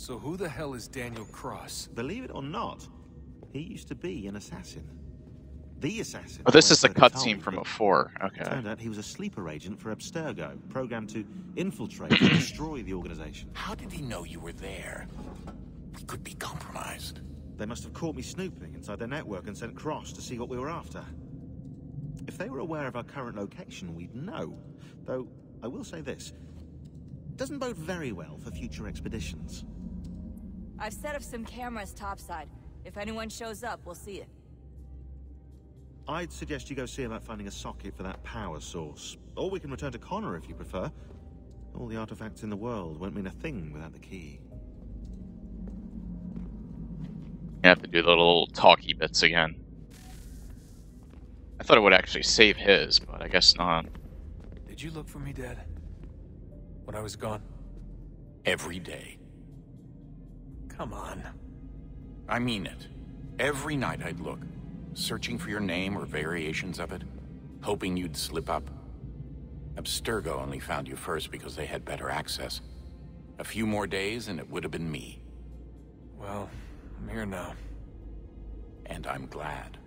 So who the hell is Daniel Cross? Believe it or not, he used to be an assassin. The assassin. Oh, this is the I've heard cutscene told, from but before. Okay. Turned out he was a sleeper agent for Abstergo, programmed to infiltrate and destroy the organization. How did he know you were there? We could be compromised. They must have caught me snooping inside their network and sent Cross to see what we were after. If they were aware of our current location, we'd know. Though, I will say this. Doesn't bode very well for future expeditions. I've set up some cameras topside. If anyone shows up, we'll see it. I'd suggest you go see about finding a socket for that power source. Or we can return to Connor if you prefer. All the artifacts in the world won't mean a thing without the key. You have to do the little talky bits again. I thought it would actually save his, but I guess not. Did you look for me, Dad? When I was gone? Every day. Come on. I mean it. Every night I'd look, searching for your name or variations of it, hoping you'd slip up. Abstergo only found you first because they had better access. A few more days and it would have been me. Well, I'm here now. And I'm glad.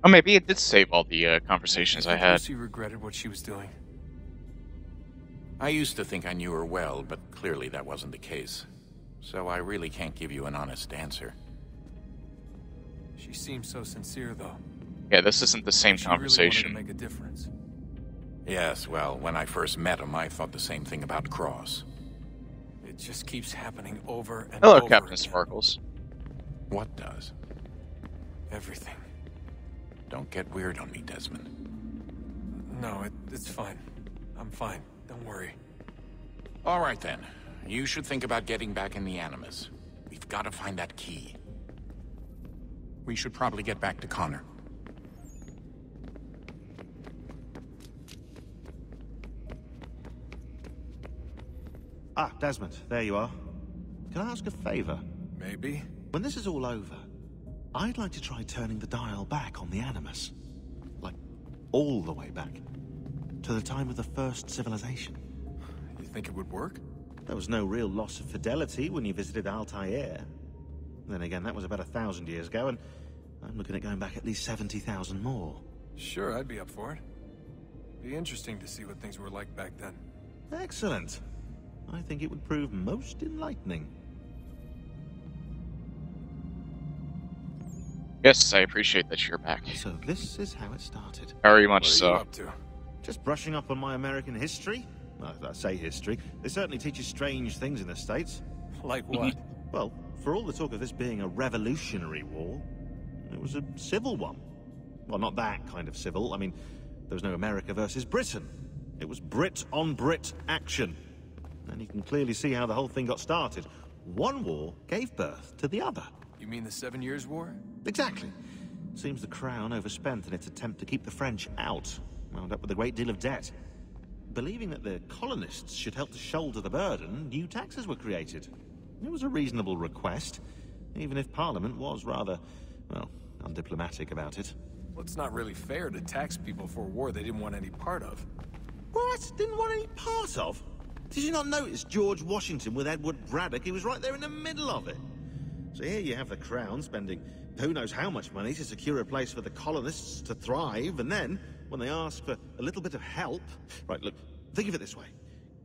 Oh, maybe it did save all the conversations I had. Lucy regretted what she was doing. I used to think I knew her well, but clearly that wasn't the case. So I really can't give you an honest answer. She seems so sincere, though. Yeah, this isn't the same She conversation. really wanted to make a difference. Yes, well, when I first met him, I thought the same thing about Cross. It just keeps happening over and Hello, over Captain again. Sparkles. What does? Everything. Don't get weird on me, Desmond. No, it's fine. I'm fine. Don't worry. All right, then. You should think about getting back in the Animus. We've got to find that key. We should probably get back to Connor. Ah, Desmond, there you are. Can I ask a favor? Maybe. When this is all over, I'd like to try turning the dial back on the Animus. Like, all the way back. To the time of the first civilization. You think it would work? There was no real loss of fidelity when you visited Altair. Then again, that was about 1,000 years ago, and I'm looking at going back at least 70,000 more. Sure, I'd be up for it. Be interesting to see what things were like back then. Excellent. I think it would prove most enlightening. Yes, I appreciate that you're back. So this is how it started. Very much What are so. you up to? Just brushing up on my American history. Well, I say history. They certainly teach you strange things in the States. Like what? Well, for all the talk of this being a revolutionary war, it was a civil one. Well, not that kind of civil. I mean, there was no America versus Britain. It was Brit on Brit action. And you can clearly see how the whole thing got started. One war gave birth to the other. You mean the 7 Years' War? Exactly. Seems the Crown overspent in its attempt to keep the French out. Wound up with a great deal of debt. Believing that the colonists should help to shoulder the burden, new taxes were created. It was a reasonable request, even if Parliament was rather, well, undiplomatic about it. Well, it's not really fair to tax people for a war they didn't want any part of. What? Didn't want any part of? Did you not notice George Washington with Edward Braddock? He was right there in the middle of it. So here you have the Crown spending who knows how much money to secure a place for the colonists to thrive, and then, when they ask for a little bit of help... Right, look, think of it this way.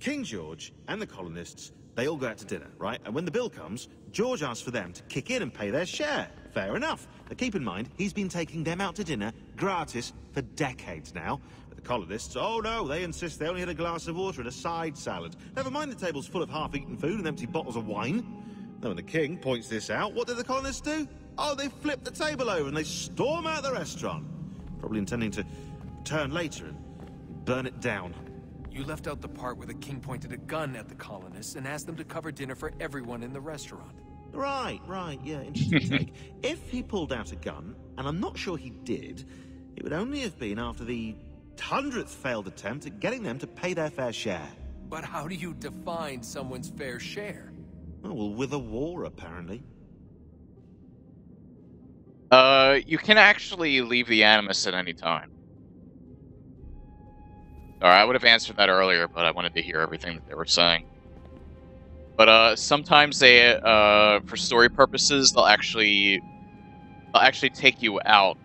King George and the colonists, they all go out to dinner, right? And when the bill comes, George asks for them to kick in and pay their share. Fair enough. But keep in mind, he's been taking them out to dinner gratis for decades now. But the colonists, oh no, they insist they only had a glass of water and a side salad. Never mind the table's full of half-eaten food and empty bottles of wine. Then when the king points this out, what do the colonists do? Oh, they flip the table over and they storm out the restaurant. Probably intending to return later and burn it down. You left out the part where the king pointed a gun at the colonists and asked them to cover dinner for everyone in the restaurant. Right, yeah, interesting take. If he pulled out a gun, and I'm not sure he did, it would only have been after the 100th failed attempt at getting them to pay their fair share. But how do you define someone's fair share? Oh, well, with a war, apparently. You can actually leave the Animus at any time. Alright, I would have answered that earlier, but I wanted to hear everything that they were saying. But sometimes they, for story purposes, they'll actually take you out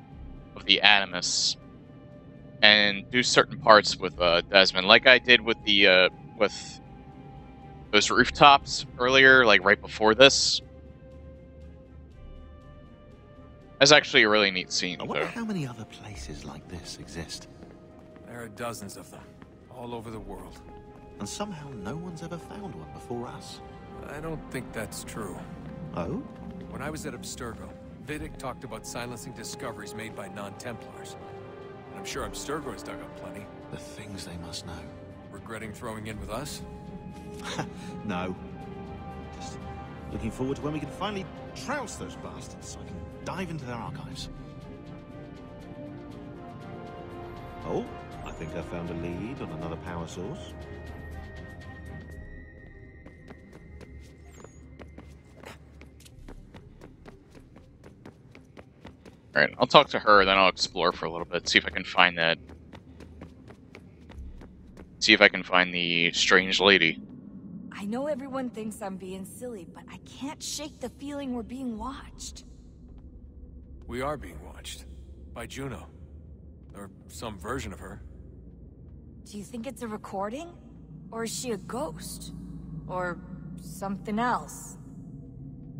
of the Animus and do certain parts with Desmond, like I did with the with those rooftops earlier, like right before this. That's actually a really neat scene, I wonder though. how many other places like this exist. There are dozens of them, all over the world. And somehow no one's ever found one before us. I don't think that's true. Oh? When I was at Abstergo, Vidic talked about silencing discoveries made by non-Templars. And I'm sure Abstergo has dug up plenty. The things they must know. Regretting throwing in with us? No. Just looking forward to when we can finally trounce those bastards so I can dive into their archives. Oh, I think I found a lead on another power source. Alright, I'll talk to her, then I'll explore for a little bit, see if I can find that. See if I can find the strange lady. I know everyone thinks I'm being silly, but I can't shake the feeling we're being watched. We are being watched. By Juno. Or some version of her. Do you think it's a recording? Or is she a ghost? Or something else?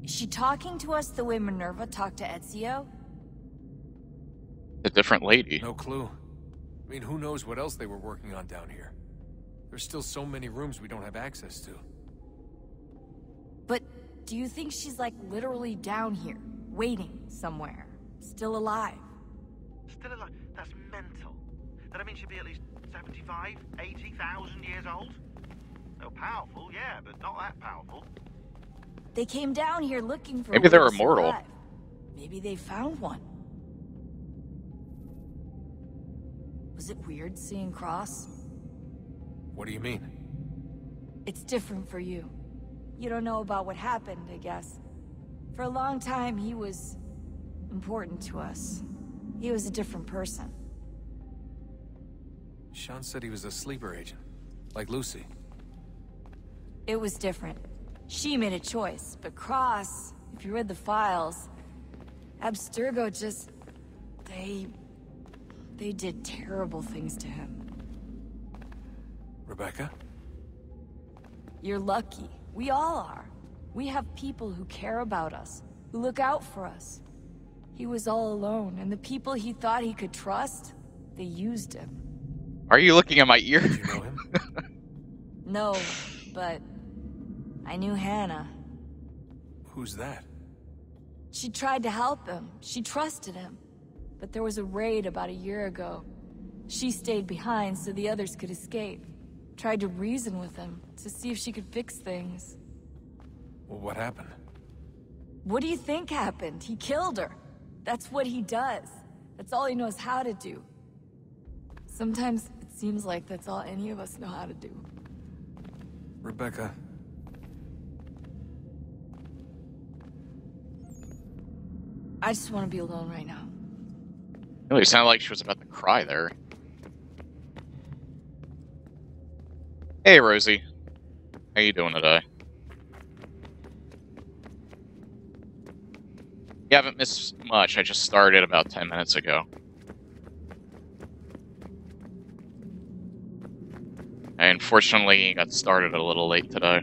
Is she talking to us the way Minerva talked to Ezio? A different lady. No clue. I mean, who knows what else they were working on down here? There's still so many rooms we don't have access to. But do you think she's like literally down here, waiting somewhere, still alive? Still alive? That's mental. That means she'd be at least 75, 80,000 years old? Oh, powerful, yeah, but not that powerful. They came down here looking for. Maybe a way they're to immortal. survive. Maybe they found one. Was it weird seeing Cross? What do you mean? It's different for you. You don't know about what happened, I guess. For a long time, he was important to us. He was a different person. Sean said he was a sleeper agent. Like Lucy. It was different. She made a choice, but Cross, if you read the files, Abstergo just... They did terrible things to him. Rebecca? You're lucky. We all are. We have people who care about us, who look out for us. He was all alone, and the people he thought he could trust, they used him. Are you looking at my ear? Did you know him? No, but I knew Hannah. Who's that? She tried to help him. She trusted him. But there was a raid about a year ago. She stayed behind so the others could escape. Tried to reason with him to see if she could fix things. Well, what happened? What do you think happened? He killed her. That's what he does. That's all he knows how to do. Sometimes it seems like that's all any of us know how to do. Rebecca. I just want to be alone right now. It really sounded like she was about to cry there. Hey, Rosie. How you doing today? You haven't missed much. I just started about 10 minutes ago. I unfortunately got started a little late today.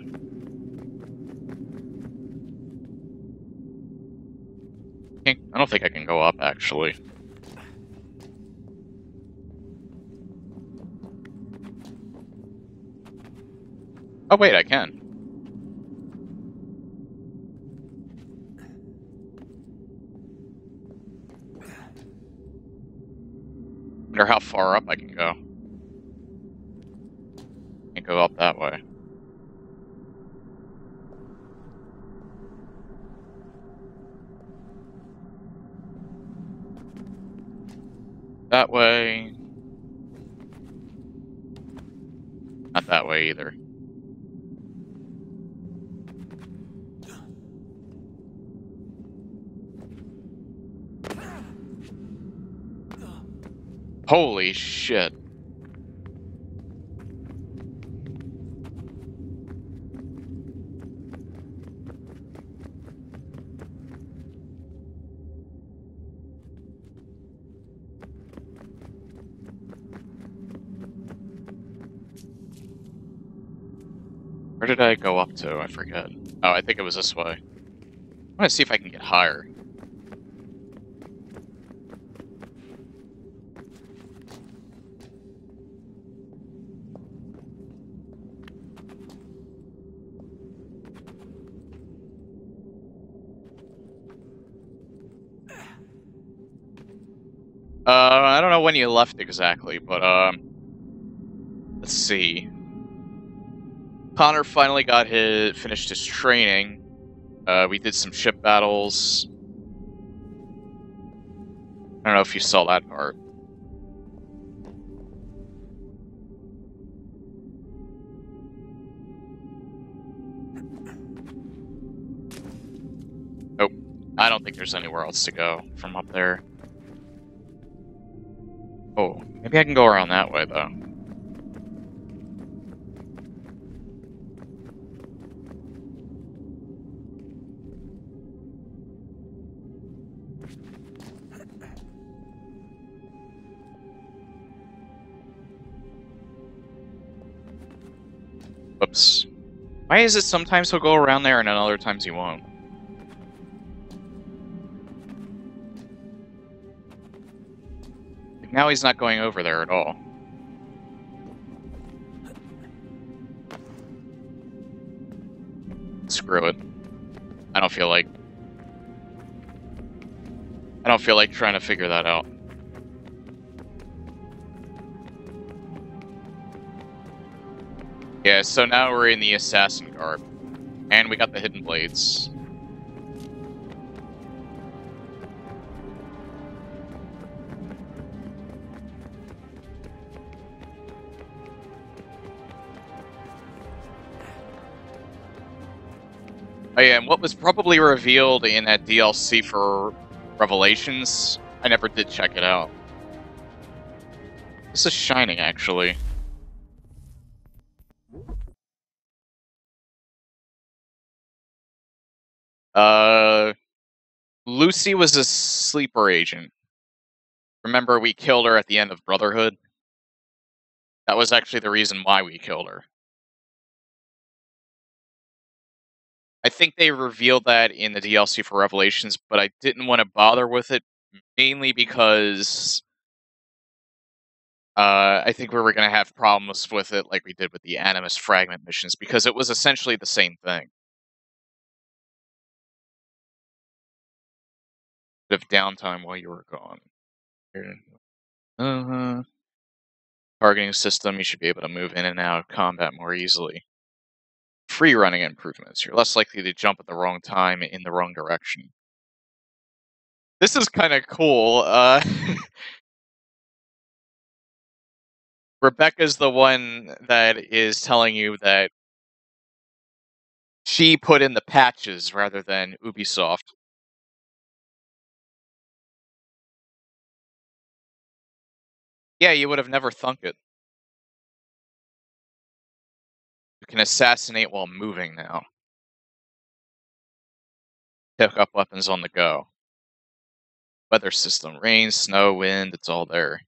I don't think I can go up, actually. Oh, wait, I can. Wonder how far up I can go. Can't go up that way. That way. Not that way either. Holy shit. Where did I go up to? I forget. Oh, I think it was this way. I want to see if I can get higher. I don't know when you left exactly, but, let's see. Connor finally finished his training. We did some ship battles. I don't know if you saw that part. Oh, I don't think there's anywhere else to go from up there. Oh, maybe I can go around that way, though. Whoops. Why is it sometimes he'll go around there and then other times he won't? Like now he's not going over there at all. Screw it. I don't feel like trying to figure that out. Yeah, so now we're in the assassin garb. And we got the hidden blades. Oh yeah, and what was probably revealed in that DLC for Revelations, I never did check it out. This is shining, actually. Lucy was a sleeper agent. Remember, we killed her at the end of Brotherhood? That was actually the reason why we killed her. I think they revealed that in the DLC for Revelations, but I didn't want to bother with it, mainly because I think we were going to have problems with it like we did with the Animus Fragment missions, because it was essentially the same thing. Bit of downtime while you were gone. Targeting system, you should be able to move in and out of combat more easily. Free running improvements. You're less likely to jump at the wrong time in the wrong direction. This is kind of cool. Rebecca's the one that is telling you that she put in the patches rather than Ubisoft. Yeah, you would have never thunk it. You can assassinate while moving now. Pick up weapons on the go. Weather system. Rain, snow, wind, it's all there.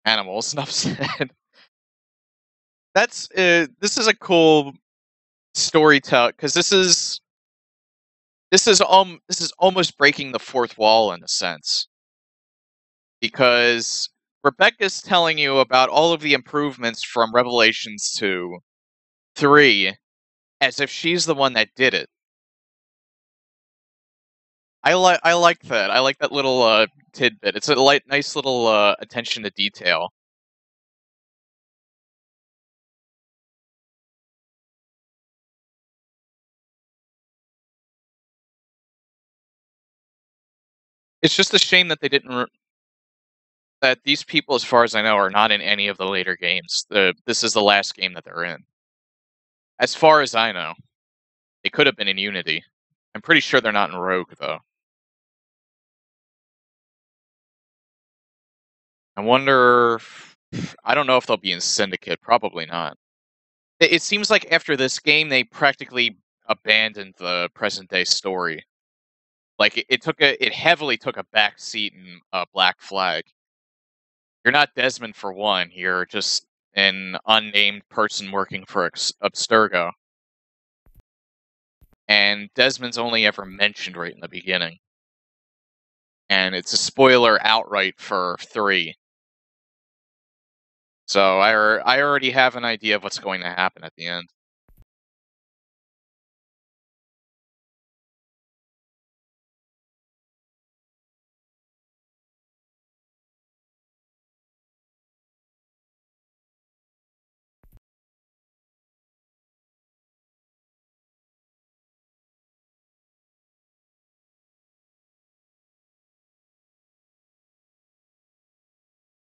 Animals, enough said. That's, this is a cool storytelling, because this is almost breaking the fourth wall in a sense. Because Rebecca's telling you about all of the improvements from Revelations 2, 3, as if she's the one that did it. I like that. I like that little tidbit. It's a nice little attention to detail. It's just a shame that they didn't. That these people, as far as I know, are not in any of the later games. This is the last game that they're in. As far as I know, they could have been in Unity. I'm pretty sure they're not in Rogue, though. I wonder. I don't know if they'll be in Syndicate. Probably not. It seems like after this game, they practically abandoned the present-day story. Like it heavily took a backseat in Black Flag. You're not Desmond for one. You're just an unnamed person working for Abstergo. And Desmond's only ever mentioned right in the beginning. And it's a spoiler outright for 3. So I already have an idea of what's going to happen at the end.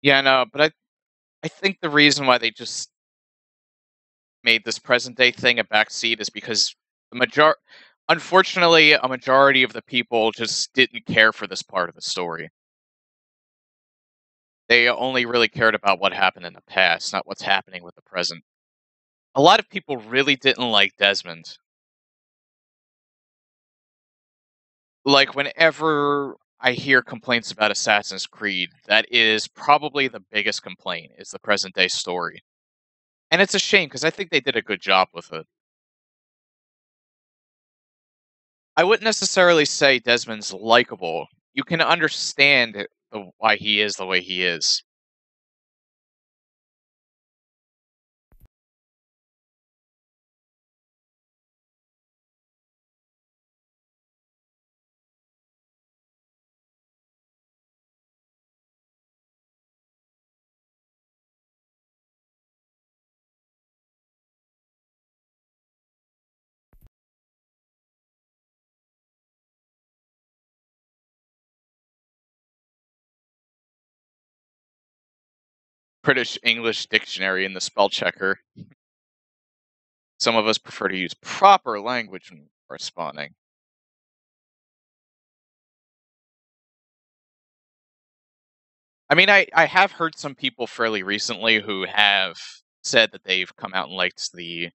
Yeah, no, but I think the reason why they just made this present day thing a backseat is because unfortunately, a majority of the people just didn't care for this part of the story. They only really cared about what happened in the past, not what's happening with the present. A lot of people really didn't like Desmond. Like, whenever I hear complaints about Assassin's Creed, that is probably the biggest complaint, is the present day story. And it's a shame, because I think they did a good job with it. I wouldn't necessarily say Desmond's likable. You can understand why he is the way he is. British English dictionary in the spell checker. Some of us prefer to use proper language when corresponding. I mean, I have heard some people fairly recently who have said that they've come out and liked the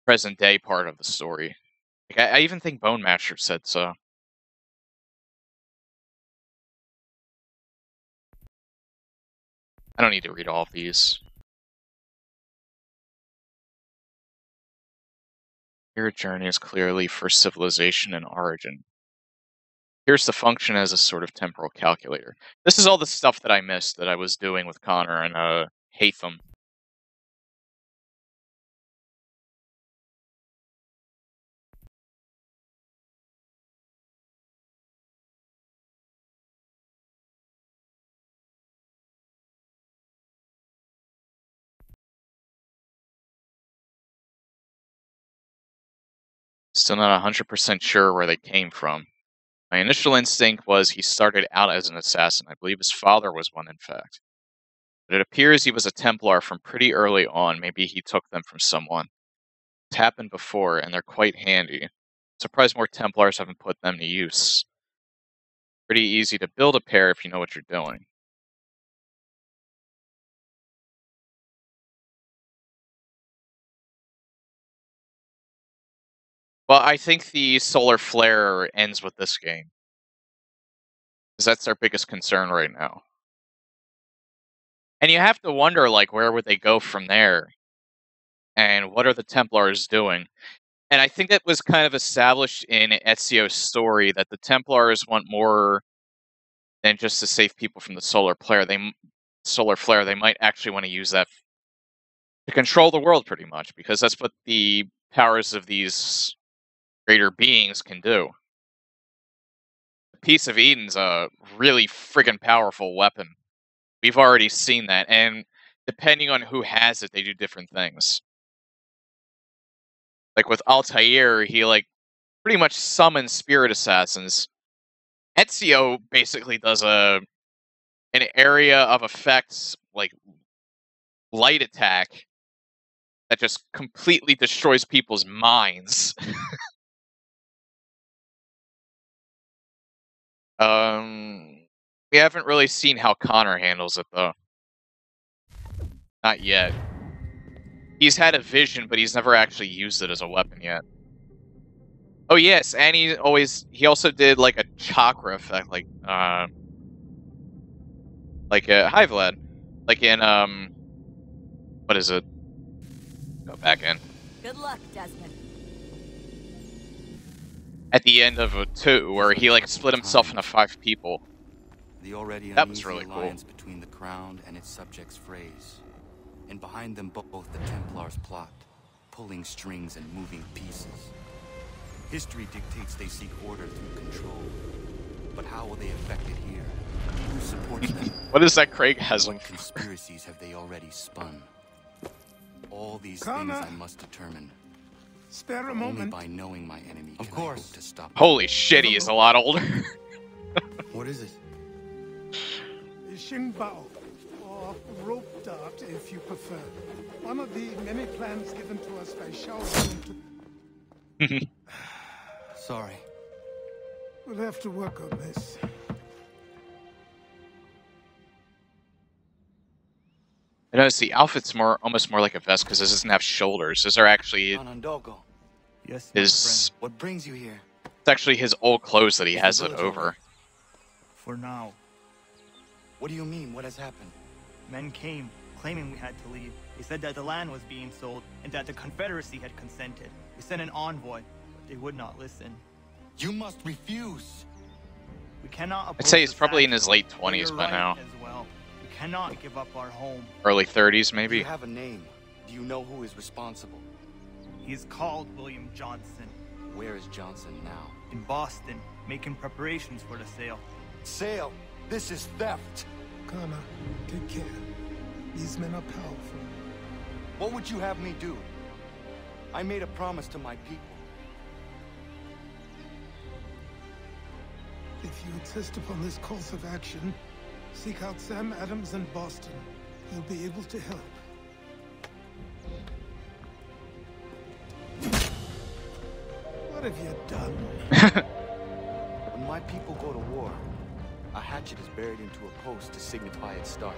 present day part of the story. Like, I even think Bone Masher said so. I don't need to read all of these. Your journey is clearly for civilization and origin. Here's the function as a sort of temporal calculator. This is all the stuff that I missed that I was doing with Connor and Hatham. Still not 100% sure where they came from. My initial instinct was he started out as an assassin. I believe his father was one, in fact. But it appears he was a Templar from pretty early on. Maybe he took them from someone. It's happened before, and they're quite handy. Surprised more Templars haven't put them to use. Pretty easy to build a pair if you know what you're doing. Well, I think the solar flare ends with this game. Because that's their biggest concern right now. And you have to wonder, like, where would they go from there? And what are the Templars doing? And I think that was kind of established in Ezio's story, that the Templars want more than just to save people from the solar flare. They might actually want to use that to control the world, pretty much, because that's what the powers of these greater beings can do. The Piece of Eden's a really friggin' powerful weapon. We've already seen that, and depending on who has it, they do different things. Like with Altair, he pretty much summons spirit assassins. Ezio basically does an area of effects, like light attack, that just completely destroys people's minds. We haven't really seen how Connor handles it, though. Not yet. He's had a vision, but he's never actually used it as a weapon yet. Oh yes, and he also did like a chakra effect, like hi Vlad, like in What is it? Go back in. Good luck, Desmond. At the end of a 2, where he like split himself into 5 people. The already That was uneasy really cool. alliance between the Crown and its subjects frays. And behind them both the Templars plot, pulling strings and moving pieces. History dictates they seek order through control. But how will they affect it here? Who supports them? What is that Craig Hasling? What conspiracies have they already spun? All these Connor. things I must determine. Spare a Only moment. by knowing my enemy Of can course. I hope to stop. Holy shit, he is a lot older. What is it? Xingbao, or rope dart if you prefer. One of the many plans given to us by Shao Kahn to... Sorry. We'll have to work on this. I noticed the outfit's almost more like a vest because this doesn't have shoulders. These are actually Anandogo. Yes, his. What brings you here? It's actually his old clothes that he has it over. For now. What do you mean? What has happened? Men came, claiming we had to leave. They said that the land was being sold, and that the Confederacy had consented. We sent an envoy, but they would not listen. You must refuse. We cannot I'd say he's oppose the probably in fact his late that 20s you're by right now. As well. We cannot give up our home. Early 30s, Do maybe? you have a name? Do you know who is responsible? He is called William Johnson. Where is Johnson now? In Boston, making preparations for the sale. Sale! This is theft! Kana, take care. These men are powerful. What would you have me do? I made a promise to my people. If you insist upon this course of action, seek out Sam Adams in Boston. He'll be able to help. What have you done? When my people go to war, a hatchet is buried into a post to signify its start.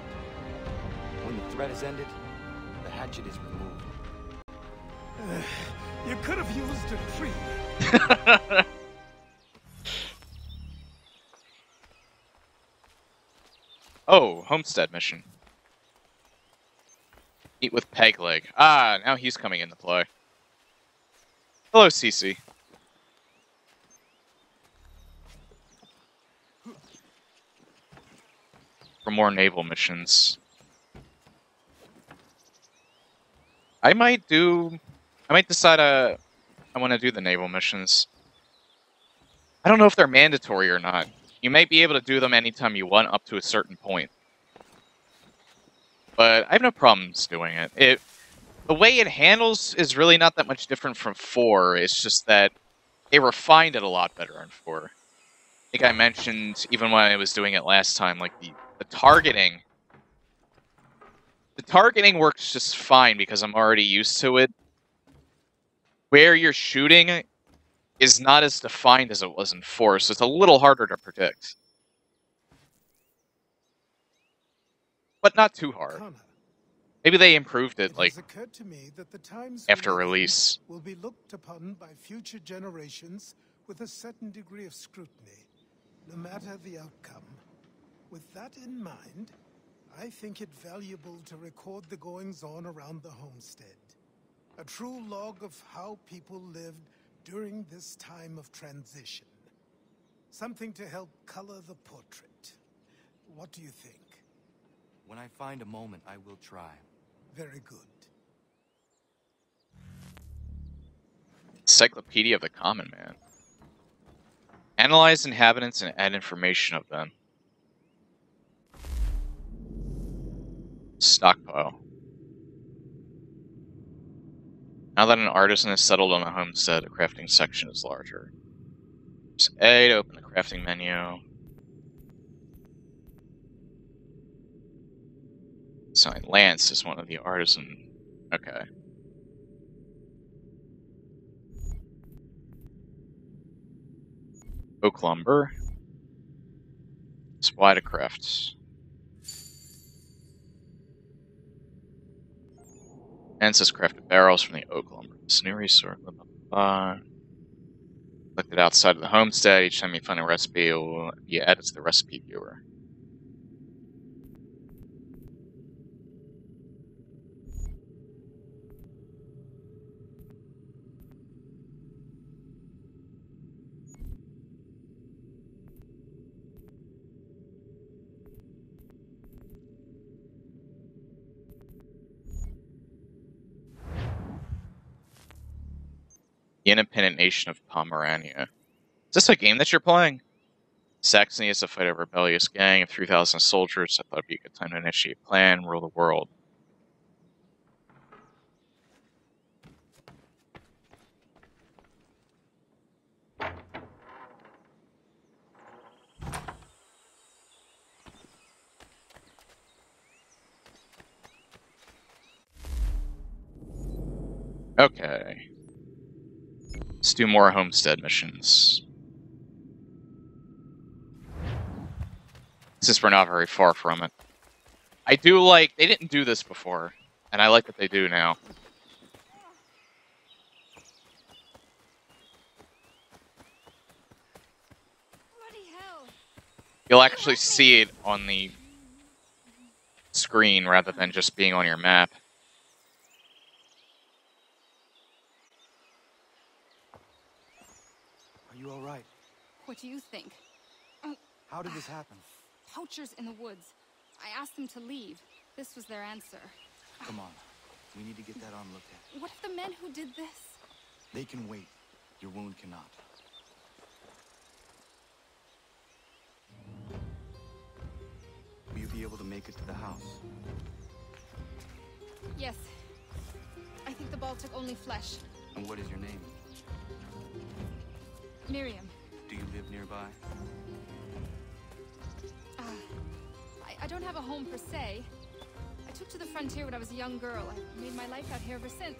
When the threat is ended, the hatchet is removed. You could have used a tree. Oh, homestead mission. Eat with Pegleg. Ah, now he's coming into play. Hello, Cece. For more naval missions. I might decide I want to do the naval missions. I don't know if they're mandatory or not. You might be able to do them anytime you want up to a certain point. But I have no problems doing it. The way it handles is really not that much different from 4. It's just that they refined it a lot better in 4. I think I mentioned, even when I was doing it last time, like the targeting. The targeting works just fine because I'm already used to it. Where you're shooting is not as defined as it was in 4, so it's a little harder to predict. But not too hard. Kana, Maybe they improved it, it like, has occurred to me that the times after we live in release. will be looked upon by future generations with a certain degree of scrutiny, no matter the outcome. With that in mind, I think it valuable to record the goings-on around the homestead. A true log of how people lived during this time of transition. Something to help color the portrait. What do you think? When I find a moment, I will try. Very good. Encyclopedia of the Common Man. Analyze inhabitants and add information of them. Stockpile. Now that an artisan has settled on a homestead, the crafting section is larger. Press A to open the crafting menu. Sign Lance is one of the artisan. Okay. Oak lumber. Supply to crafts. And says crafted barrels from the oak lumber. It's a new resource. Collected outside of the homestead. Each time you find a recipe, it will be added to the recipe viewer. independent nation of Pomerania. Is this a game that you're playing? Saxony is to fight a rebellious gang of 3,000 soldiers. I thought it'd be a good time to initiate a plan, rule the world. Okay. Let's do more homestead missions. Since we're not very far from it. I do like... They didn't do this before, and I like what they do now. Bloody hell. You'll actually see it on the screen rather than just being on your map. Are you alright? What do you think? How did this happen? Poachers in the woods. I asked them to leave. This was their answer. Come on. We need to get that arm looked at. What if the men who did this? They can wait. Your wound cannot. Will you be able to make it to the house? Yes. I think the ball took only flesh. And what is your name? Miriam. Do you live nearby? I don't have a home per se. I took to the frontier when I was a young girl. I made my life out here ever since.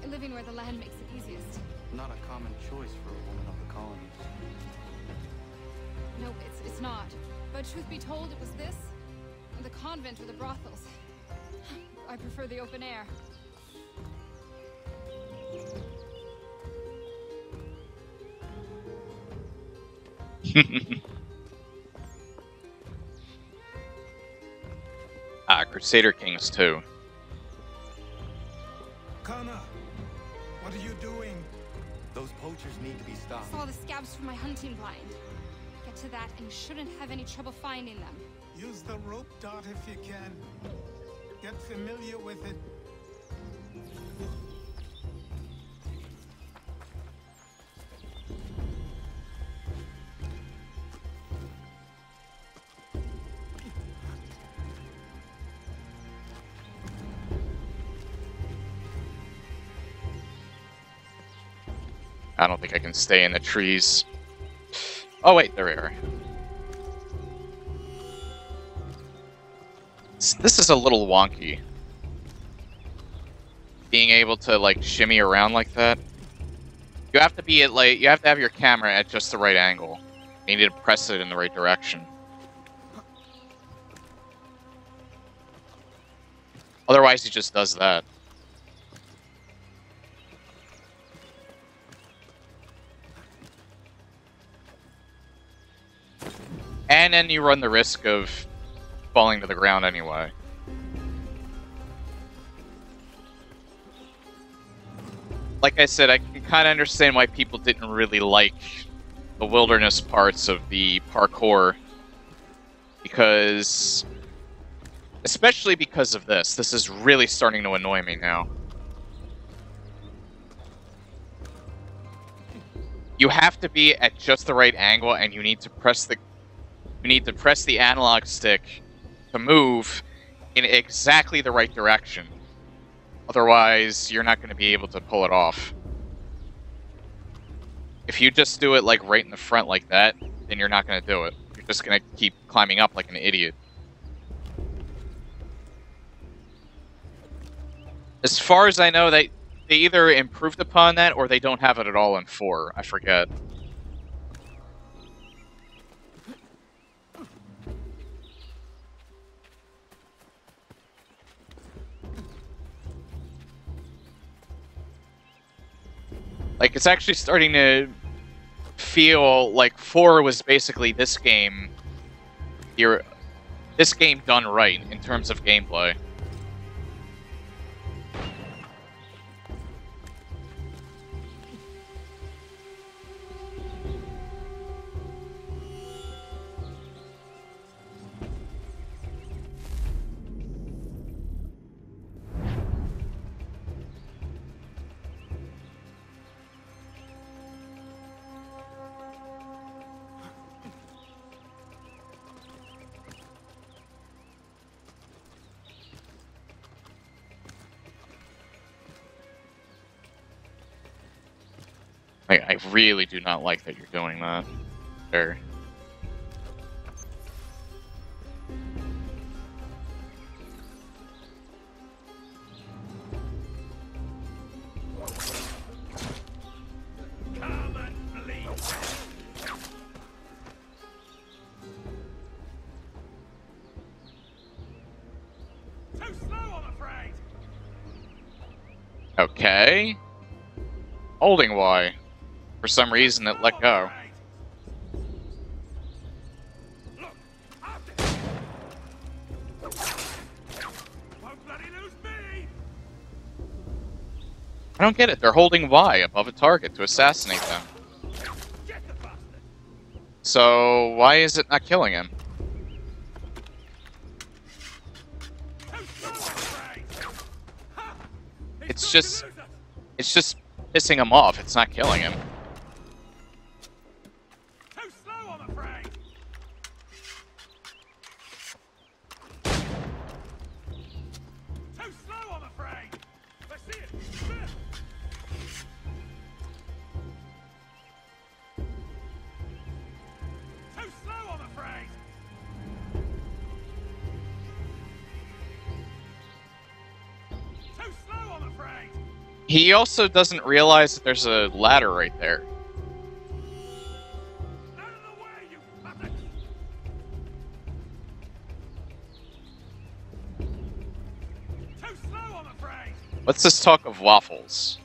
Living where the land makes it easiest. Not a common choice for a woman of the colonies. No, it's not. But truth be told, it was this, and the convent or the brothels. I prefer the open air. Crusader Kings 2. Connor, what are you doing? Those poachers need to be stopped. I saw the scabs from my hunting blind. Get to that, and you shouldn't have any trouble finding them. Use the rope dart if you can. Get familiar with it. I don't think I can stay in the trees. Oh wait, there we are. This is a little wonky. Being able to like shimmy around like that. You have to be at like you have to have your camera at just the right angle. You need to press it in the right direction. Otherwise, he just does that. And then you run the risk of falling to the ground anyway. Like I said, I can kind of understand why people didn't really like the wilderness parts of the parkour. Because... especially because of this. This is really starting to annoy me now. You have to be at just the right angle, and you need to press the analog stick to move in exactly the right direction. Otherwise, you're not going to be able to pull it off. If you just do it like right in the front like that, then you're not going to do it. You're just going to keep climbing up like an idiot. As far as I know, they either improved upon that or they don't have it at all in 4. I forget. Like, it's actually starting to feel like 4 was basically this game done right in terms of gameplay. I really do not like that you're doing that. There. Okay. Holding Y. For some reason, it let go. I don't get it. They're holding Y above a target to assassinate them. So, why is it not killing him? It's just pissing him off. It's not killing him. Too slow, I'm afraid. Too slow, I'm afraid. I see it. Too slow, I'm afraid. Too slow, I'm afraid. He also doesn't realize that there's a ladder right there. Out of the way, you puppet. Too slow, I'm afraid. What's this talk of waffles?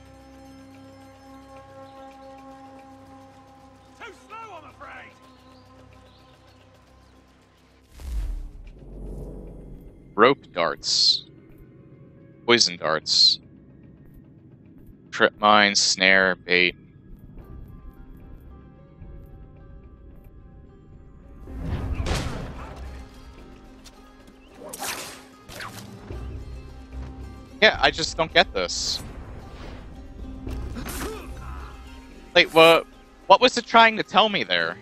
Too slow, I'm afraid. Rope darts. Poison darts. Trip mine, snare, bait. Yeah, I just don't get this. Like, what was it trying to tell me there?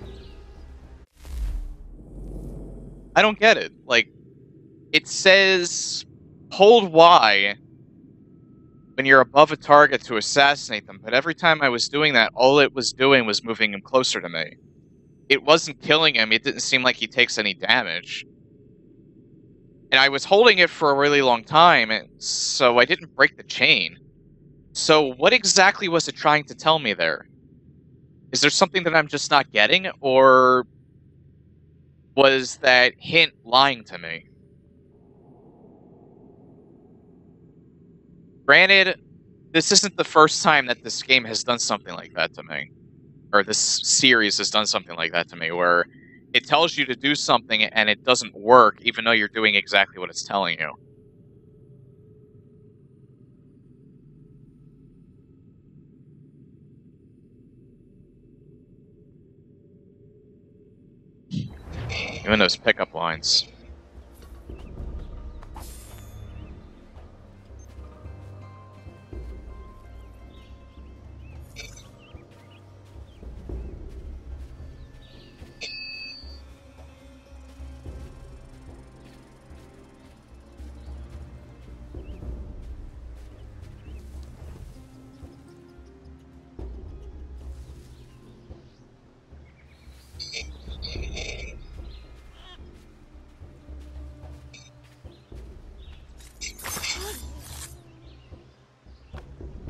I don't get it. Like, it says, hold Y when you're above a target to assassinate them, but every time I was doing that, all it was doing was moving him closer to me. It wasn't killing him, it didn't seem like he takes any damage. And I was holding it for a really long time, and so I didn't break the chain. So what exactly was it trying to tell me there? Is there something that I'm just not getting, or was that hint lying to me? Granted, this isn't the first time that this game has done something like that to me. Or this series has done something like that to me, where it tells you to do something and it doesn't work, even though you're doing exactly what it's telling you. Even those pickup lines.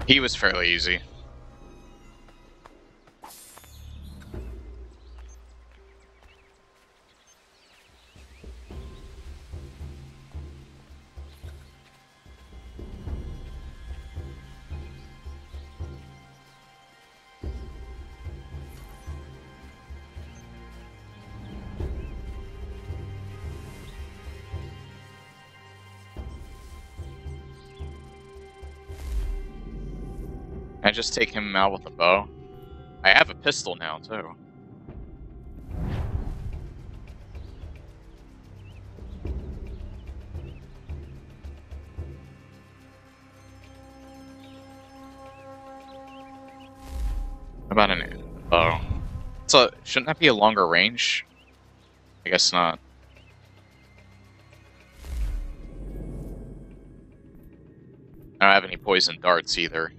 He was fairly easy. Can I just take him out with a bow? I have a pistol now, too. What about a bow? So, shouldn't that be a longer range? I guess not. I don't have any poison darts either.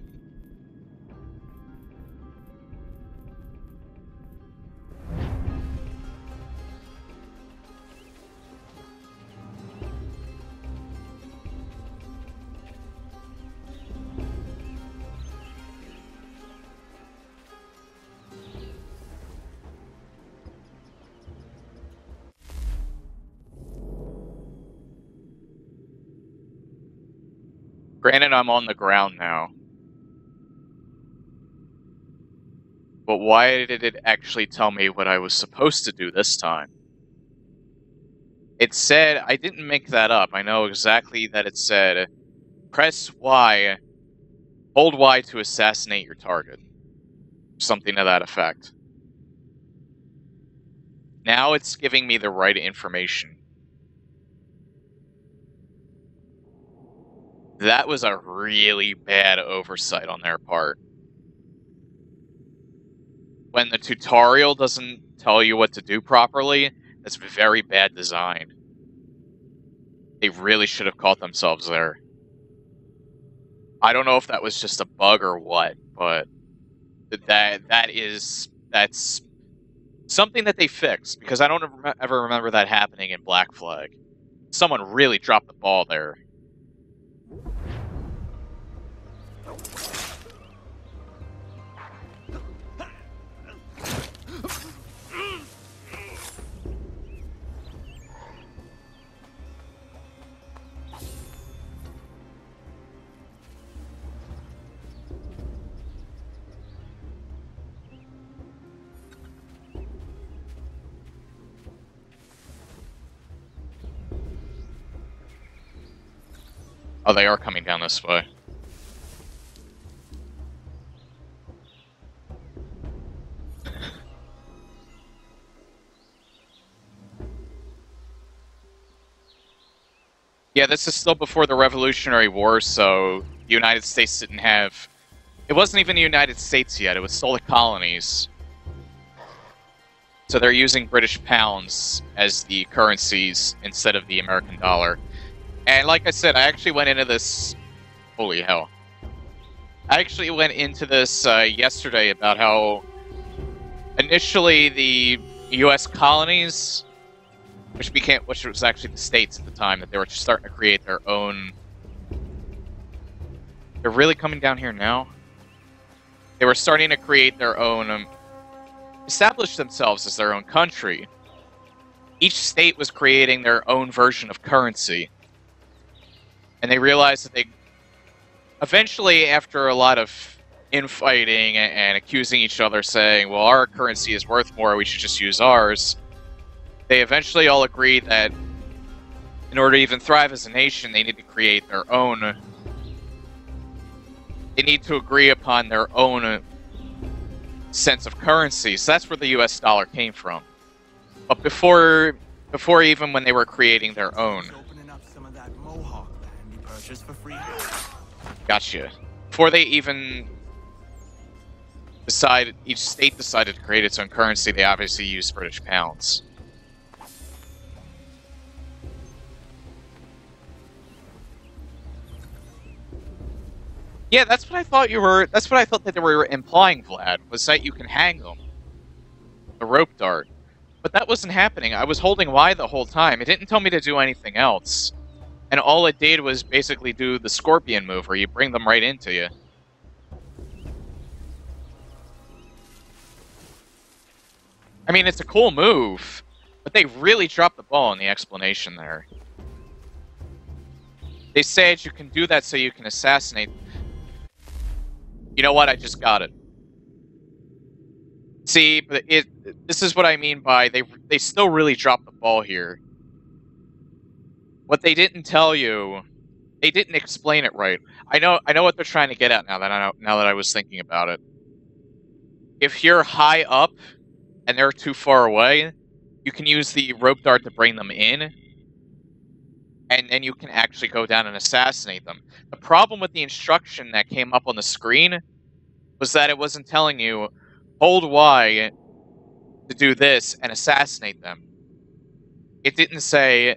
Granted, I'm on the ground now. But why did it actually tell me what I was supposed to do this time? It said, I didn't make that up. I know exactly that it said, press Y, hold Y to assassinate your target. Something to that effect. Now it's giving me the right information. That was a really bad oversight on their part. When the tutorial doesn't tell you what to do properly, that's very bad design. They really should have caught themselves there. I don't know if that was just a bug or what, but that's something that they fixed, because I don't ever remember that happening in Black Flag. Someone really dropped the ball there. Oh, they are coming down this way. Yeah, this is still before the Revolutionary War, so the United States didn't have... It wasn't even the United States yet, it was still the colonies. So they're using British pounds as the currencies instead of the American dollar. And like I said, I actually went into this... Holy hell. I actually went into this yesterday about how initially the U.S. colonies, which was actually the states at the time, that they were starting to create their own... They're really coming down here now? They were starting to create their own... establish themselves as their own country. Each state was creating their own version of currency. And they realized that they... Eventually, after a lot of infighting and accusing each other, saying, well, our currency is worth more, we should just use ours, they eventually all agreed that in order to even thrive as a nation, they need to create their own... They need to agree upon their own sense of currency. So that's where the US dollar came from. But before even when they were creating their own... For free. Gotcha. Before they even decided, each state decided to create its own currency, they obviously used British pounds. Yeah, that's what I thought you were. That's what I thought that they were implying, Vlad, was that you can hang them. The rope dart. But that wasn't happening. I was holding Y the whole time. It didn't tell me to do anything else. And all it did was basically do the scorpion move, where you bring them right into you. I mean, it's a cool move, but they really dropped the ball in the explanation there. They said you can do that so you can assassinate. You know what? I just got it. See, but this is what I mean by they still really dropped the ball here. What they didn't tell you, they didn't explain it right. I know what they're trying to get at now that I was thinking about it. If you're high up and they're too far away, you can use the rope dart to bring them in, and then you can actually go down and assassinate them. The problem with the instruction that came up on the screen was that it wasn't telling you, hold Y to do this and assassinate them. It didn't say,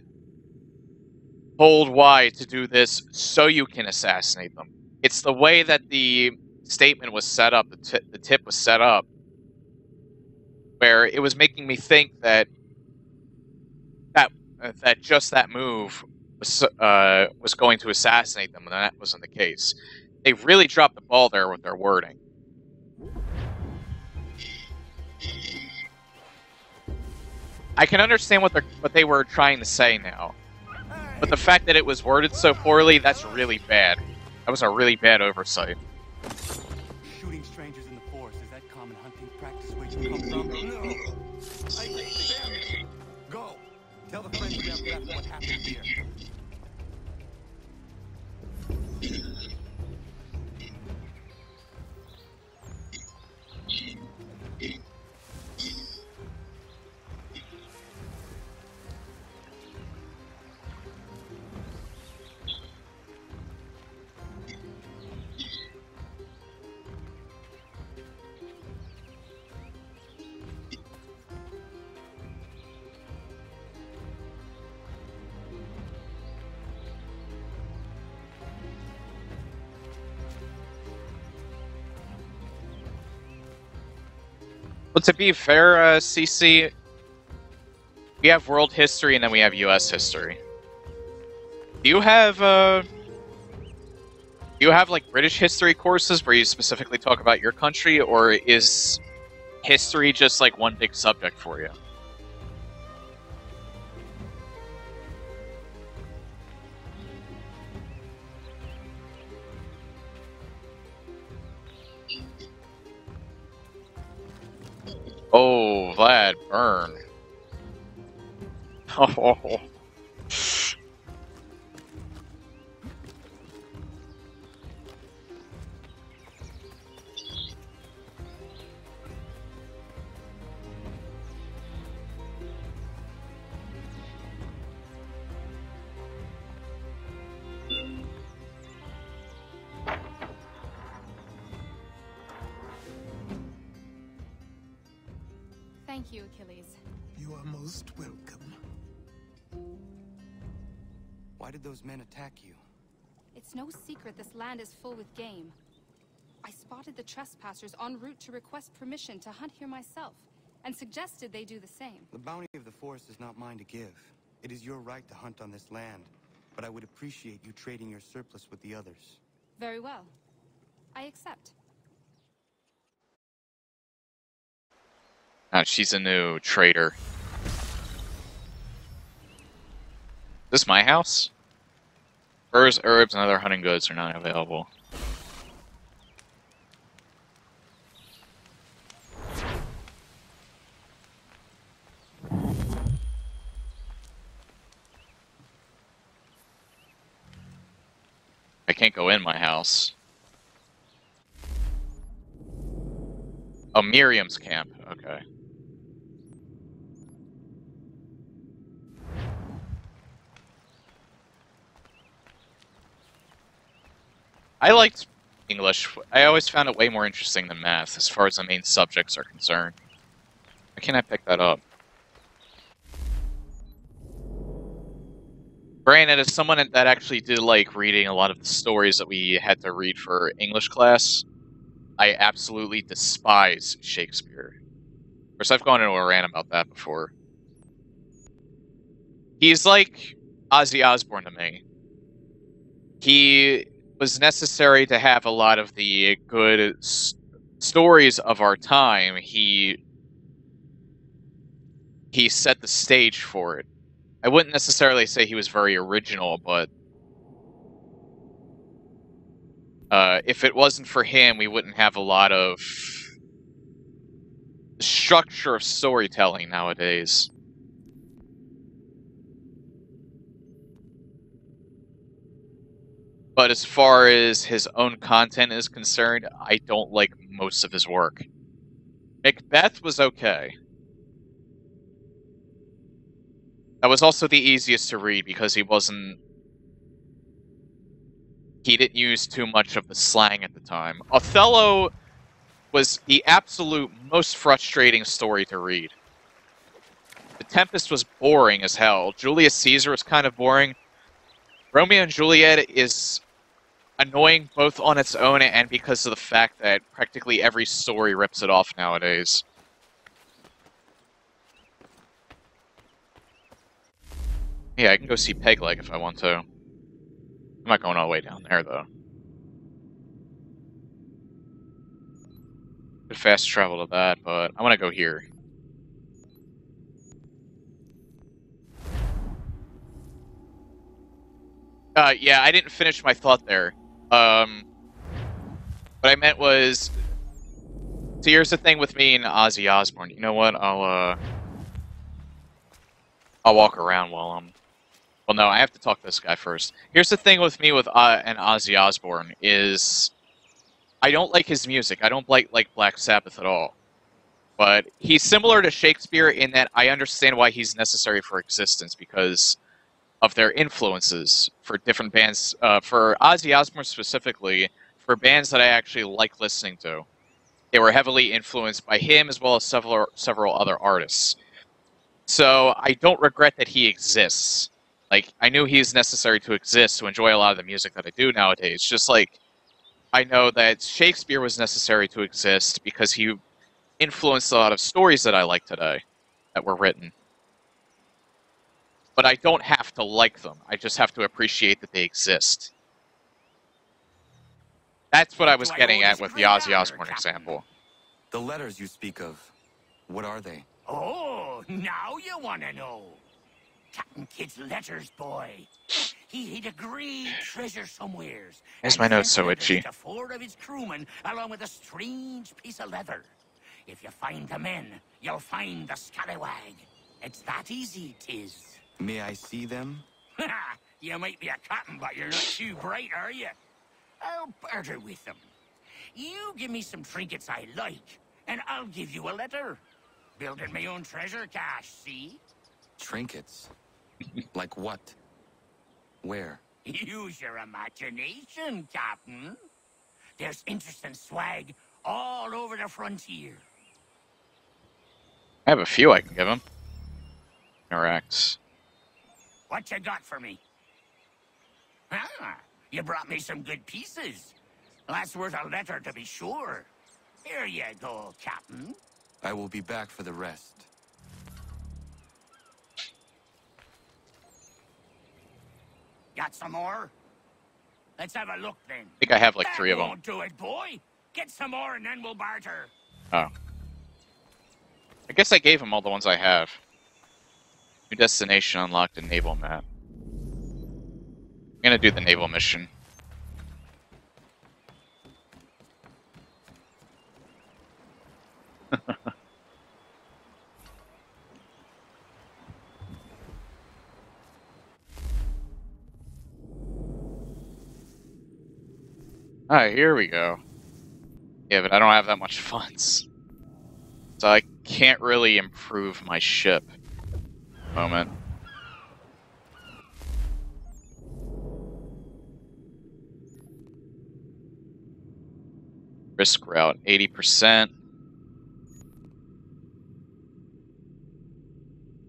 hold Y to do this so you can assassinate them. It's the way that the statement was set up, the tip was set up, where it was making me think that just that move was going to assassinate them, and that wasn't the case. They really dropped the ball there with their wording. I can understand what they were trying to say now, but the fact that it was worded so poorly, that's really bad. That was a really bad oversight. Shooting strangers in the forest, is that common hunting practice where you come from? No! I damn it! Go! Tell the friends you have left what happened here. But to be fair, CC, we have world history and then we have US history. Do you have like British history courses where you specifically talk about your country, or is history just like one big subject for you? Oh, Vlad, burn. Oh. Thank you, Achilles. You are most welcome. Why did those men attack you? It's no secret this land is full with game. I spotted the trespassers en route to request permission to hunt here myself, and suggested they do the same. The bounty of the forest is not mine to give. It is your right to hunt on this land, but I would appreciate you trading your surplus with the others. Very well. I accept. She's a new trader. Is this my house? Furs, herbs, and other hunting goods are not available. I can't go in my house. Oh, Miriam's camp. Okay. I liked English. I always found it way more interesting than math, as far as the main subjects are concerned. Why can't I pick that up? Brandon, as someone that actually did like reading a lot of the stories that we had to read for English class, I absolutely despise Shakespeare. Of course, I've gone into a rant about that before. He's like Ozzy Osbourne to me. He was necessary to have a lot of the good stories of our time. He set the stage for it. I wouldn't necessarily say he was very original, but if it wasn't for him, we wouldn't have a lot of structure of storytelling nowadays. But as far as his own content is concerned, I don't like most of his work. Macbeth was okay. That was also the easiest to read because he didn't use too much of the slang at the time. Othello was the absolute most frustrating story to read. The Tempest was boring as hell. Julius Caesar was kind of boring. Romeo and Juliet is annoying both on its own and because of the fact that practically every story rips it off nowadays. Yeah, I can go see Pegleg if I want to. I'm not going all the way down there, though. Could fast travel to that, but I want to go here. Yeah, I didn't finish my thought there. What I meant was, so here's the thing with me and Ozzy Osbourne. You know what? I'll walk around while I'm. Well, no, I have to talk to this guy first. Here's the thing with me with and Ozzy Osbourne is, I don't like his music. I don't like Black Sabbath at all. But he's similar to Shakespeare in that I understand why he's necessary for existence because of their influences for different bands. For Ozzy Osbourne specifically, for bands that I actually like listening to, they were heavily influenced by him as well as several other artists. So I don't regret that he exists. Like, I knew he's necessary to exist to enjoy a lot of the music that I do nowadays. Just like I know that Shakespeare was necessary to exist because he influenced a lot of stories that I like today that were written. But I don't have to like them. I just have to appreciate that they exist. That's what I was getting at with the Ozzy Osbourne example. The letters you speak of, what are they? Oh, now you want to know. Captain Kidd's letters, boy. He hid a great treasure somewheres. Why's my nose so itchy? To 4 of his crewmen, along with a strange piece of leather. If you find the men, you'll find the scallywag. It's that easy, 'tis. May I see them? You might be a captain, but you're not too bright, are you? I'll barter with them. You give me some trinkets I like, and I'll give you a letter. Building my own treasure cache, see? Trinkets? Like what? Where? Use your imagination, Captain. There's interesting swag all over the frontier. I have a few I can give him. Interact. What you got for me? Ah, you brought me some good pieces. That's worth a letter to be sure. Here you go, Captain. I will be back for the rest. Got some more? Let's have a look then. I think I have like 3 of them. Won't do it, boy. Get some more and then we'll barter. Oh. I guess I gave him all the ones I have. New destination unlocked in naval map. I'm gonna do the naval mission. Alright, here we go. Yeah, but I don't have that much funds. So I can't really improve my ship at the moment. Risk route, 80%.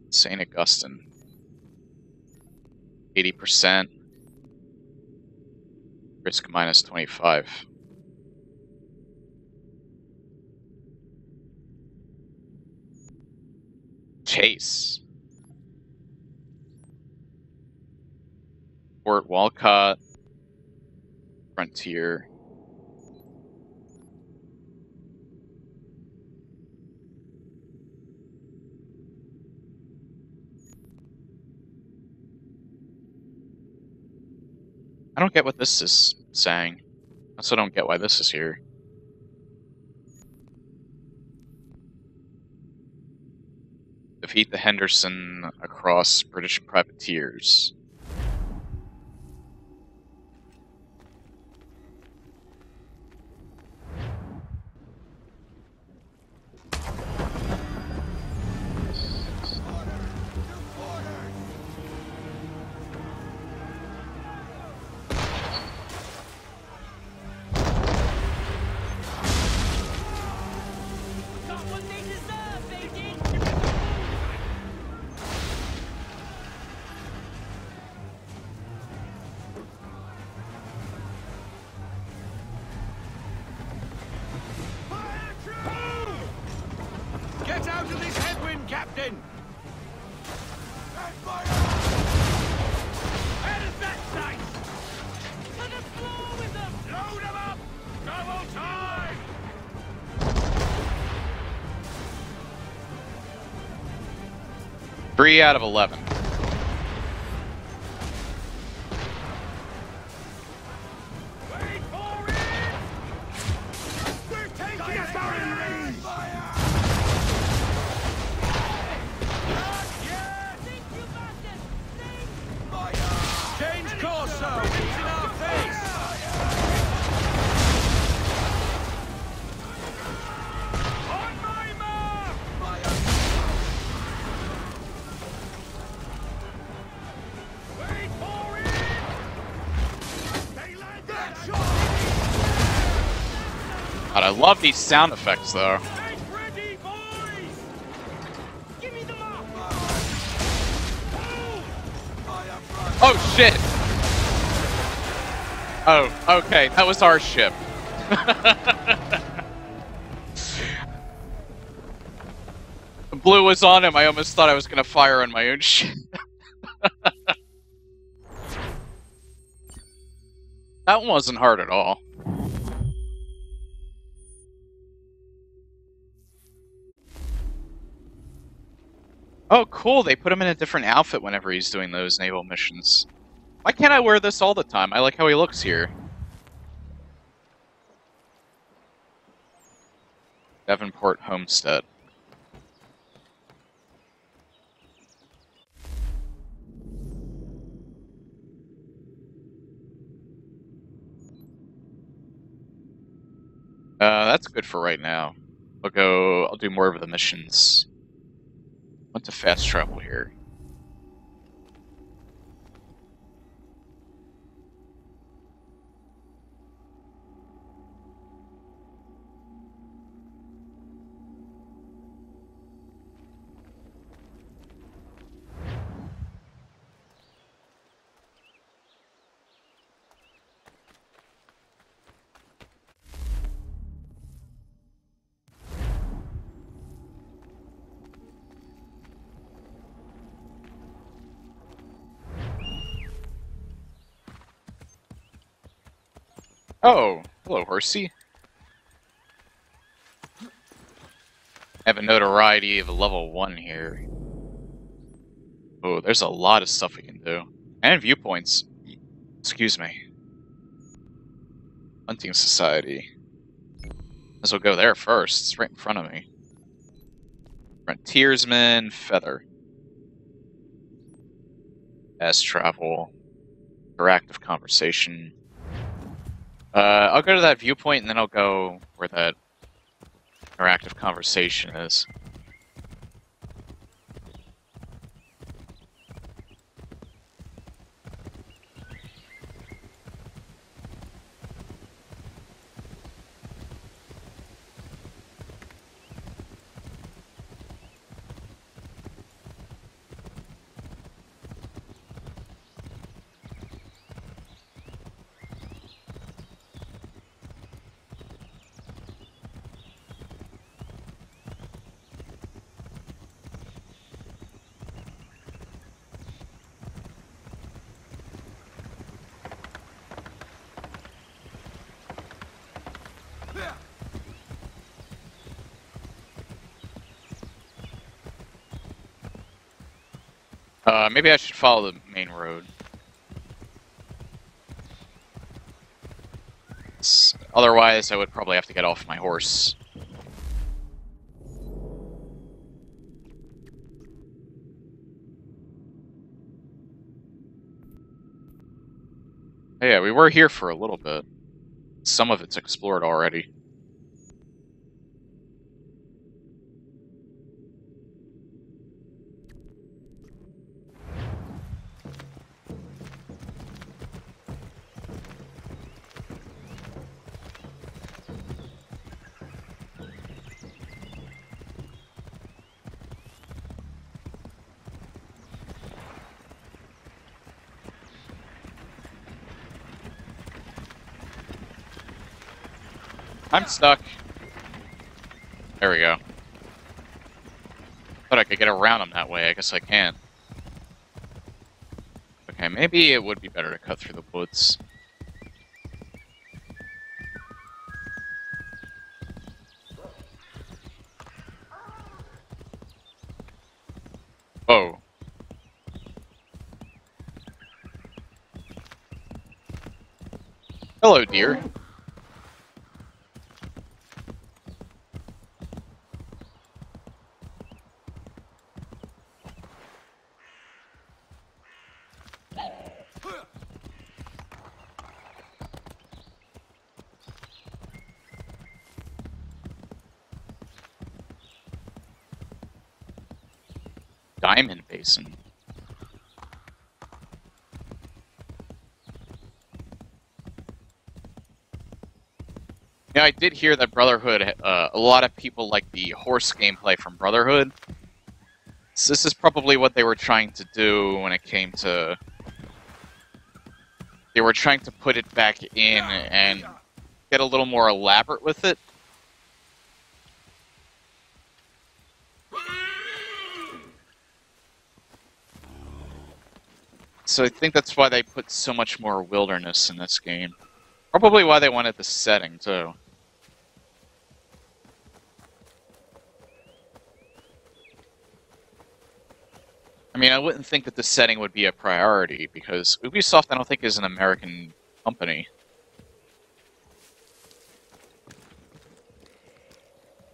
St. Augustine. 80%. Risk minus 25. Chase. Fort Walcott. Frontier. I don't get what this is saying. I also don't get why this is here. Defeat the Henderson across British privateers. Get out of this headwind, Captain! How does that sight? To the floor with them! Load them up! Double time! Three out of 11. Wait God, I love these sound effects, though. Oh, shit! Oh, okay, that was our ship. Blue was on him, I almost thought I was gonna fire on my own ship. That one wasn't hard at all. Oh, cool. They put him in a different outfit whenever he's doing those naval missions. Why can't I wear this all the time? I like how he looks here. Devonport Homestead. That's good for right now. I'll do more of the missions. Want to fast travel here. Oh, hello, horsey. I have a notoriety of a level 1 here. Oh, there's a lot of stuff we can do. And viewpoints. Excuse me. Hunting Society. As well go there first. It's right in front of me. Frontiersman, Feather. Fast travel. Interactive conversation. I'll go to that viewpoint and then I'll go where that interactive conversation is. Maybe I should follow the main road. Otherwise, I would probably have to get off my horse. Oh, yeah, we were here for a little bit. Some of it's explored already. I'm stuck. There we go. Thought I could get around them that way. I guess I can't. Okay, maybe it would be better to cut through the woods. Oh. Hello, dear. Diamond Basin. Yeah, I did hear that Brotherhood, a lot of people like the horse gameplay from Brotherhood. So this is probably what they were trying to do when it came to... They were trying to put it back in and get a little more elaborate with it. So I think that's why they put so much more wilderness in this game. Probably why they wanted the setting, too. I mean, I wouldn't think that the setting would be a priority, because Ubisoft, I don't think, is an American company.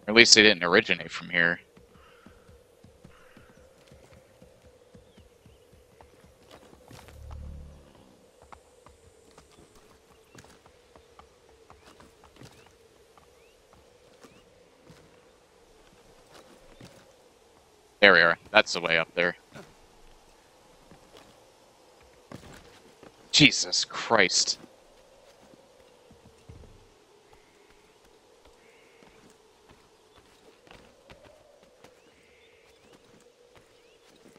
Or at least they didn't originate from here. There we are. That's the way up there. Jesus Christ.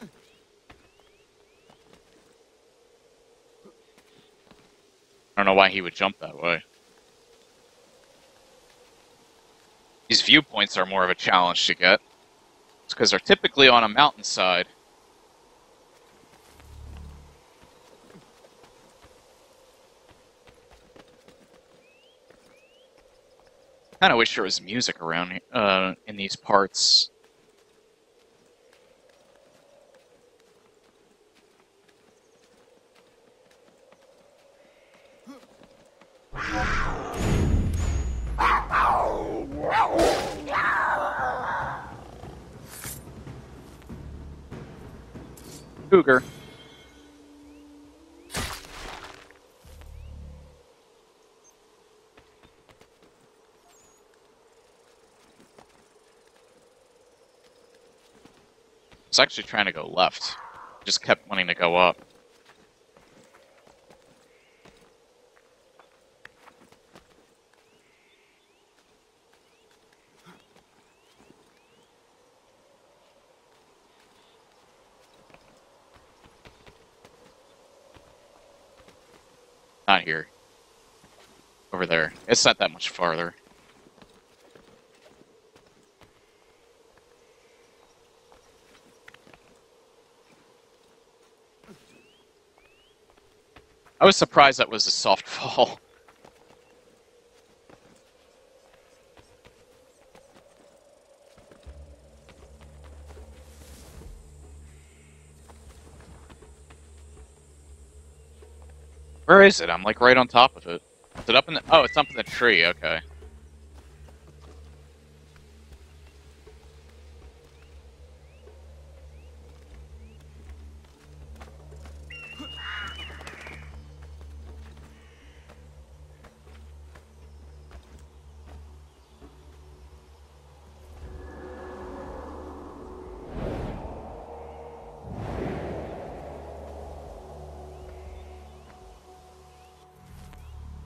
I don't know why he would jump that way. These viewpoints are more of a challenge to get. It's because they're typically on a mountainside. I kind of wish there was music around in these parts. Cougar. I was actually trying to go left. Just kept wanting to go up. Not here. Over there. It's not that much farther. I was surprised that was a soft fall. Where is it? I'm like right on top of it. Is it up in the... Oh, it's up in the tree, okay.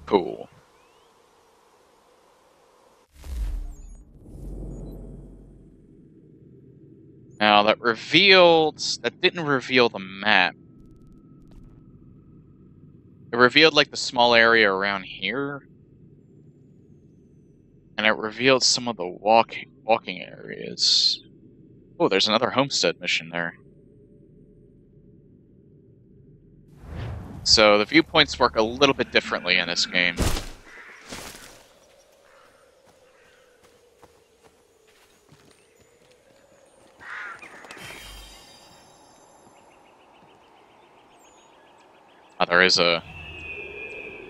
Cool. Now that didn't reveal the map. It revealed like the small area around here. And it revealed some of the walking areas. Oh, there's another homestead mission there. So the viewpoints work a little bit differently in this game.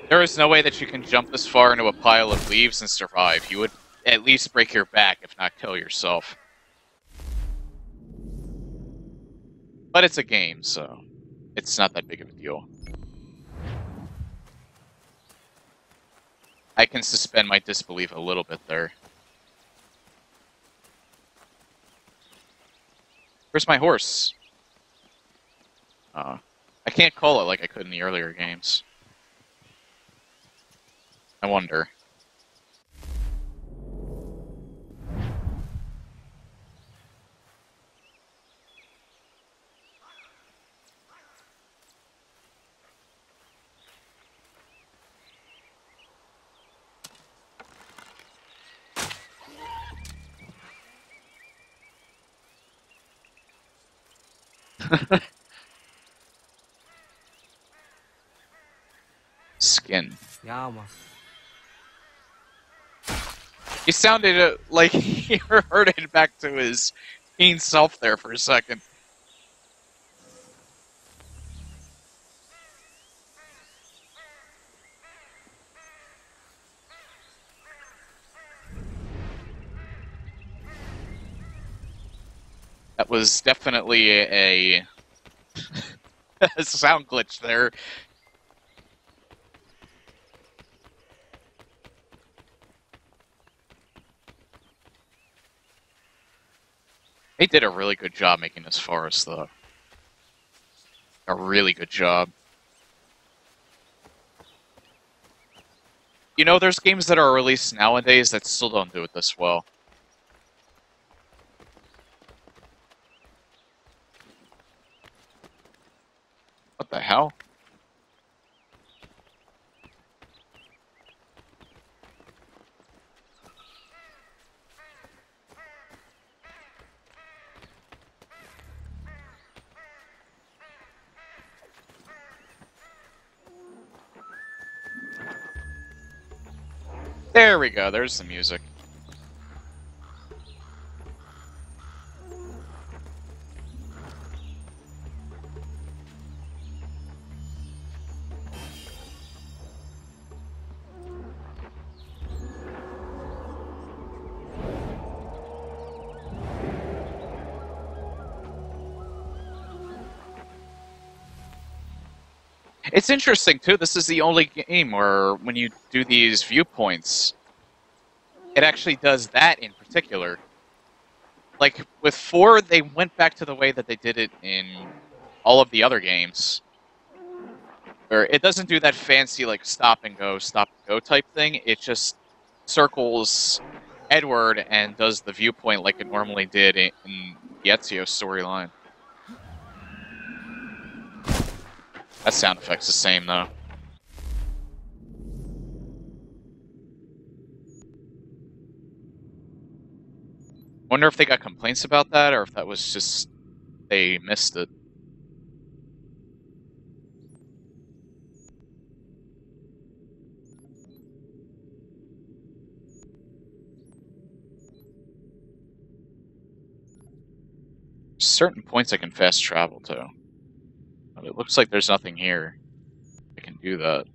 There is no way that you can jump this far into a pile of leaves and survive. You would at least break your back, if not kill yourself. But it's a game, so it's not that big of a deal. I can suspend my disbelief a little bit there. Where's my horse? I can't call it like I could in the earlier games. I wonder. Skin. Yeah, man. He sounded like he reverted back to his teen self there for a second. That was definitely a sound glitch there. They did a really good job making this forest, though. A really good job. You know, there's games that are released nowadays that still don't do it this well. What the hell? There we go, there's the music. It's interesting, too. This is the only game where when you do these viewpoints, it actually does that in particular. Like, with 4, they went back to the way that they did it in all of the other games. Where it doesn't do that fancy, like, stop and go type thing. It just circles Edward and does the viewpoint like it normally did in the Ezio storyline. That sound effect's the same, though. Wonder if they got complaints about that, or if that was just they missed it. Certain points I can fast travel to. But it looks like there's nothing here. I can do that.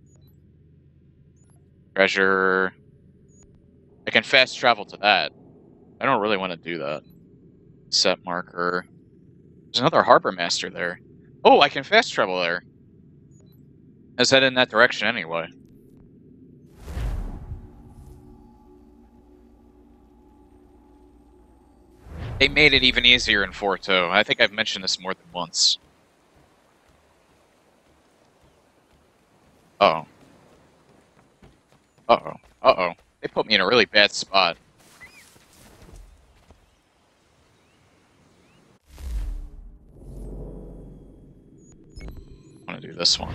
Treasure. I can fast travel to that. I don't really want to do that. Set marker. There's another harbor master there. Oh, I can fast travel there. Let's head in that direction anyway. They made it even easier in 4 too. I think I've mentioned this more than once. Uh-oh. Uh-oh. Uh-oh. They put me in a really bad spot. I want to do this one.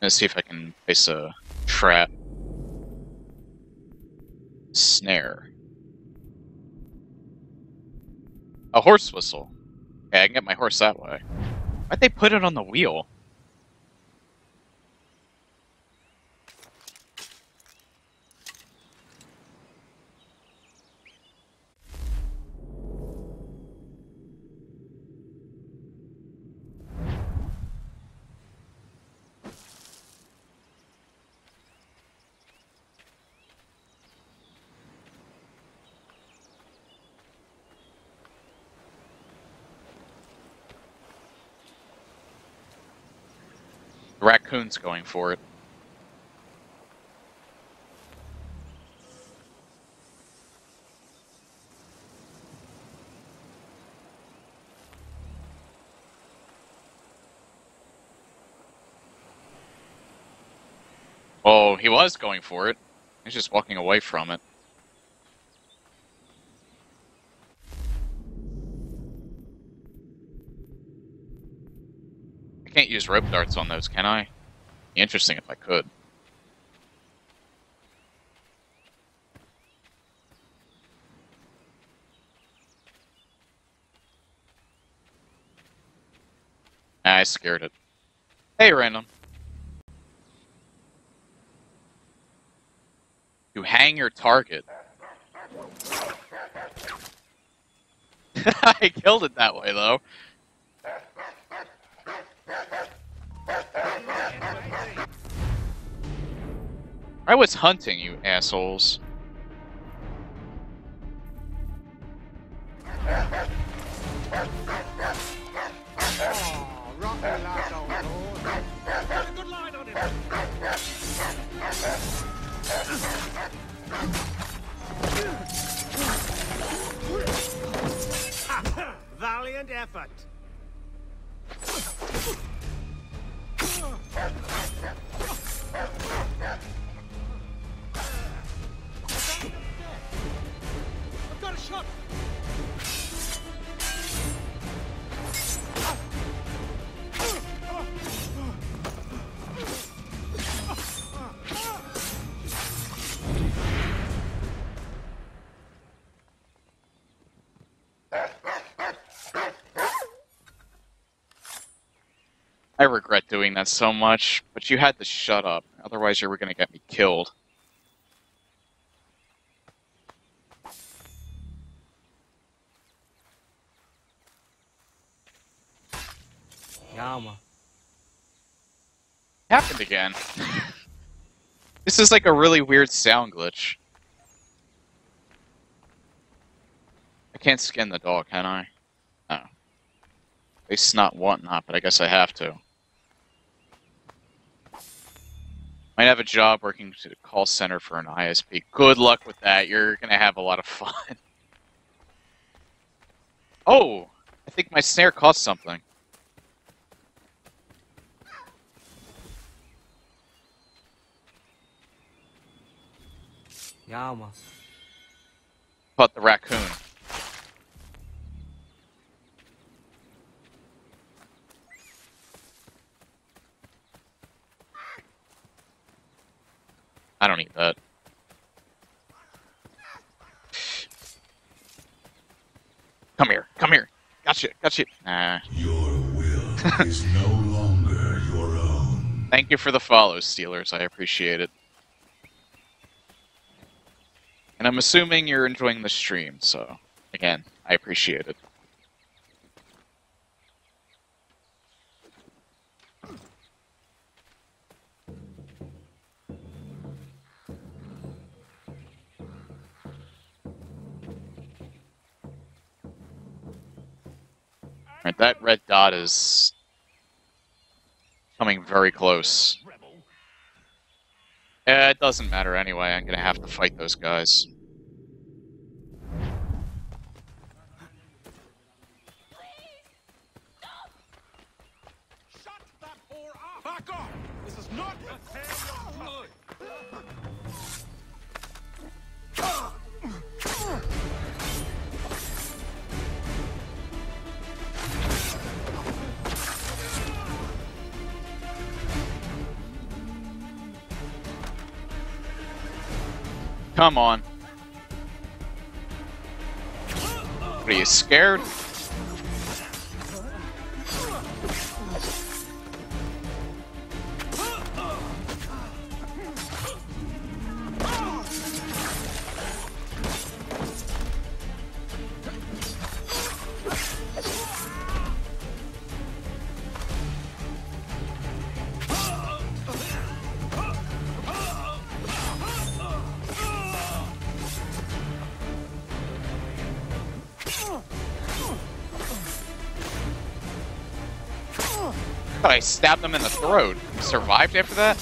Let's see if I can place a trap. Snare. A horse whistle. Okay, I can get my horse that way. Why'd they put it on the wheel? The raccoon's going for it. Oh, he was going for it. He's just walking away from it. I can't use rope darts on those, can I? Be interesting if I could. I scared it. Hey, random. You hang your target. I killed it that way, though. I was hunting, you assholes. Valiant effort. I've got a shot. I regret doing that so much, but you had to shut up. Otherwise you were gonna get me killed. Yama. Happened again. This is like a really weird sound glitch. I can't skin the dog, can I? No. At least not whatnot, but I guess I have to. Might have a job working to the call center for an ISP. Good luck with that. You're gonna have a lot of fun. Oh! I think my snare caught something. Yama. Caught the raccoon. I don't need that. Come here, come here. Gotcha, gotcha. Nah. Your will is no longer your own. Thank you for the follow, Steelers. I appreciate it. And I'm assuming you're enjoying the stream, so again, I appreciate it. Alright, that red dot is coming very close. It doesn't matter anyway, I'm gonna have to fight those guys. Shut that whore up! Back off! This is not a tale of blood! Come on. What, are you scared? I stabbed him in the throat. He survived after that?